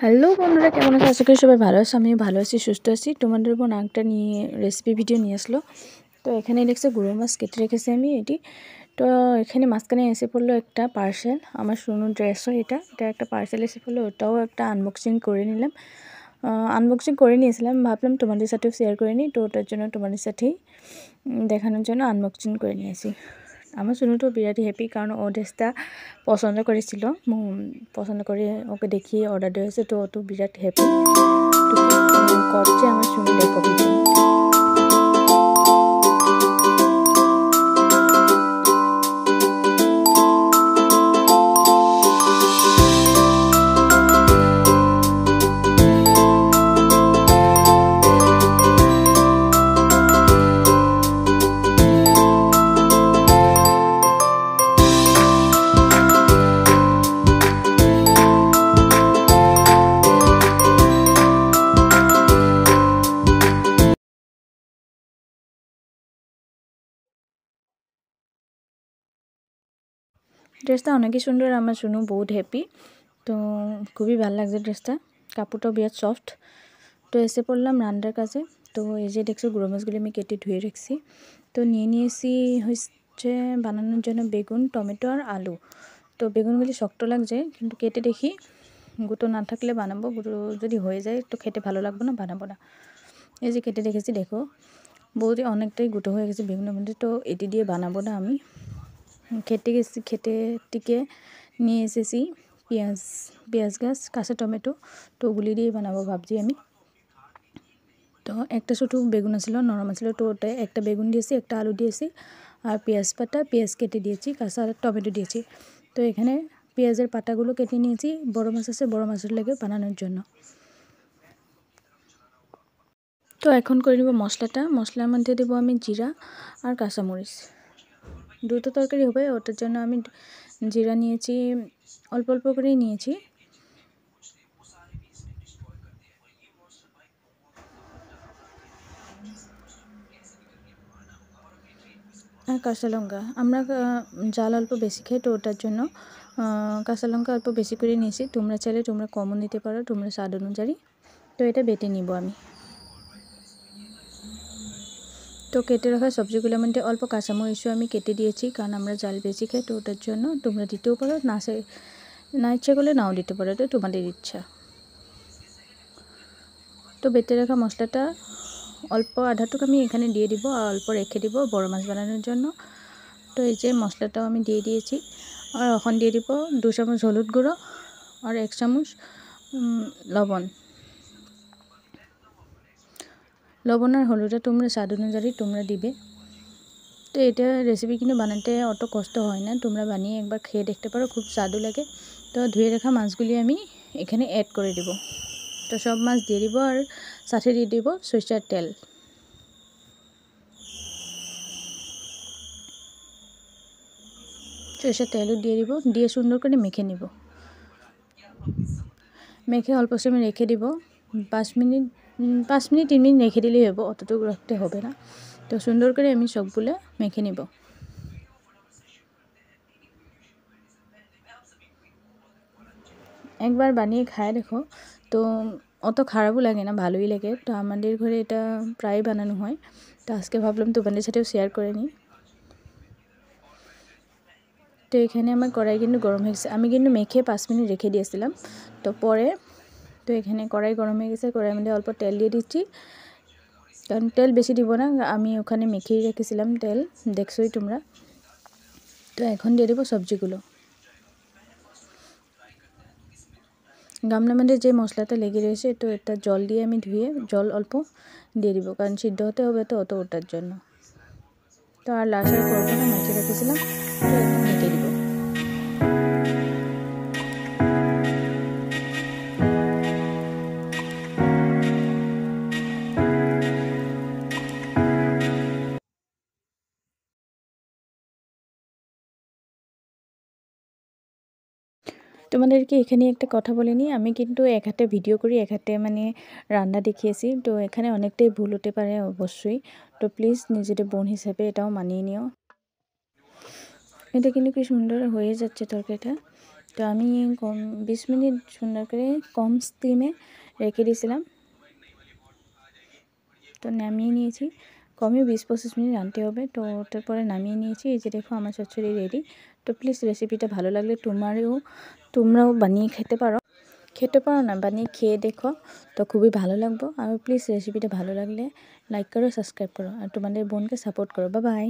Hello বন্ধুরা, কেমন আছো? আশা করি সবাই ভালো আছে। আমি ভালো আছি, সুস্থ আছি। তোমাদের উপর একটা নিয়ে রেসিপি ভিডিও নিয়ে আসলো। তো এখানে দেখছো গুঁড়ো মাছ কেটে রেখেছি আমি এটি। তো এখানে মাঝখানে এসে পড়লো একটা পার্সেল, আমার সোনুর ড্রেসও এটা একটা পার্সেল এসে পড়লো। ওটাও একটা আনবক্সিং করে নিলাম। আনবক্সিং করে নিয়েছিলাম, ভাবলাম তোমাদের সাথেও শেয়ার করে নিই। তো ওটার জন্য তোমাদের সাথেই দেখানোর জন্য আনবক্সিং করে নিয়েছি। আমার সোনুটো বিরাটই হ্যাপি, কারণ ও ড্রেসটা পছন্দ করেছিল, পছন্দ করে ওকে দেখিয়ে অর্ডার দিয়েছে। তো ও তো বিরাট হ্যাপি। তো করছে আমার সোনু দেখো ভিডিও। ড্রেসটা অনেকই সুন্দর, আমার সোনু বহুত হ্যাপি। তো খুবই ভালো লাগছে ড্রেসটা, কাপড়টাও বিরাট সফট। তো এসে পড়লাম রান্নার কাছে। তো এই যে দেখছো গুঁড়ো মাছগুলি আমি কেটে ধুয়ে রেখেছি। তো নিয়েছি হচ্ছে বানানোর জন্য বেগুন, টমেটো আর আলু। তো বেগুনগুলি শক্ত লাগছে, কিন্তু কেটে দেখি গুঁতো না থাকলে বানাবো, গুঁতো যদি হয়ে যায় তো খেতে ভালো লাগবে না, বানাবো না। এই যে কেটে রেখেছি, দেখো বৌদি অনেকটাই গুঁতো হয়ে গেছে বেগুনের মধ্যে। তো এটি দিয়ে বানাবো না আমি। খেতে টিকে নিয়ে এসেছি পেঁয়াজ গাছ, কাঁচা টমেটো। তো ওগুলি দিয়ে বানাবো ভাবছি আমি। তো একটা ছোটো বেগুন ছিল, নরম ছিল। তো ওটাই একটা বেগুন দিয়েছি, একটা আলু দিয়েছি, আর পেঁয়াজ কেটে দিয়েছি, কাঁচা টমেটো দিয়েছি। তো এখানে পেঁয়াজের পাতাগুলো কেটে নিয়েছি। বড় মাছ আছে, বড় মাছের লেগে বানানোর জন্য। তো এখন করে নেব মশলার মধ্যে দেবো আমি জিরা আর কাঁচামরিচ। দুটো তরকারি হবে, ওটার জন্য আমি জিরা নিয়েছি, অল্প অল্প করেই নিয়েছি। আর কাঁচা লঙ্কা, আমরা জাল অল্প বেশি খাই, তো ওটার জন্য কাঁচা লঙ্কা অল্প বেশি করে নিয়েছি। তোমরা চাইলে তোমরা কমও নিতে পারো, তোমরা স্বাদ অনুযায়ী। তো এটা বেটে নিব আমি। তো কেটে রাখা সবজিগুলোর মধ্যে অল্প কাঁচামরিচও আমি কেটে দিয়েছি, কারণ আমরা জাল বেশি খাই। তো ওটার জন্য তোমরা দিতেও পারো, না ইচ্ছা করলে নাও দিতে পারো, তো তোমাদের ইচ্ছা। তো বেটে রাখা মশলাটা অল্প আধাটুকু আমি এখানে দিয়ে দিব, আর অল্প রেখে দিব বড় মাছ বানানোর জন্য। তো এই যে মশলাটাও আমি দিয়ে দিয়েছি। আর এখন দিয়ে দিব 2 চামচ হলুদ গুঁড়ো আর 1 চামচ লবণ আর হলুদটা তোমরা স্বাদ অনুযায়ী তোমরা দিবে। তো এটা রেসিপি কিন্তু বানাতে অত কষ্ট হয় না, তোমরা বানিয়ে একবার খেয়ে দেখতে পারো, খুব স্বাদও লাগে। তো ধুয়ে রাখা মাছগুলি আমি এখানে অ্যাড করে দেব। তো সব মাছ দিয়ে দিব, আর সাথে দিয়ে দিব সরিষার তেল। সরিষার তেলও দিয়ে দিব, দিয়ে সুন্দর করে মেখে নিব। মেখে অল্প সময় রেখে দিব, 5 মিনিট 3 মিনিট রেখে দিলেই হবে, অতটুকু রাখতে হবে না। তো সুন্দর করে আমি সবগুলো মেখে নিব। একবার বানিয়ে খায় দেখো, তো অত খারাপও লাগে না, ভালোই লাগে। তো আমাদের ঘরে এটা প্রায় বানানো হয়। তো আজকে ভাবলাম তোমাদের সাথেও শেয়ার করে নিই। তো এখানে আমার কড়াই কিন্তু গরম হয়ে গেছে, আমি কিন্তু মেখে 5 মিনিট রেখে দিয়েছিলাম। তো পরে তো এখানে কড়াই গরম হয়ে গেছে, কড়াইয়ের মধ্যে অল্প তেল দিয়ে দিচ্ছি, কারণ তেল বেশি দিব না, আমি ওখানে মেখেই রেখেছিলাম তেল, দেখছোই তোমরা। তো এখন দিয়ে দেবো সবজিগুলো। গামলার মধ্যে যে মশলাটা লেগে রয়েছে, তো এটা জল দিয়ে আমি ধুয়ে জল অল্প দিয়ে দিব, কারণ সিদ্ধ হতে হবে, তো ওটার জন্য। তো আর লাসার করবো না, মেখে রেখেছিলাম, তো এখন মেখে দিব। তোমাদেরকে এখানে একটা কথা বলে নিই, আমি কিন্তু এক হাতে ভিডিও করি, এক হাতে মানে রান্না দেখিয়েছি। তো এখানে অনেকটাই ভুল হতে পারে অবশ্যই। তো প্লিজ নিজেদের বোন হিসেবে এটাও মানিয়ে নিও। এটা কিন্তু কি সুন্দর হয়ে যাচ্ছে তরকারিটা। তো আমি 20 মিনিট সুন্দর করে কম স্টিমে রেখে দিয়েছিলাম। তো নামিয়ে নিয়েছি, কমই 20-25 মিনিট রাঁধতে হবে। তো তারপরে নামিয়ে নিয়েছি। এই যে দেখো আমার চচ্চড়ি রেডি। তো প্লিজ রেসিপিটা ভালো লাগলে তোমরাও বানিয়ে খেতে পারো না, বানিয়ে খেয়ে দেখো, তো খুবই ভালো লাগবে। আর প্লিজ রেসিপিটা ভালো লাগলে লাইক করো, সাবস্ক্রাইব করো, আর তোমাদের বোনকে সাপোর্ট করো। Bye bye.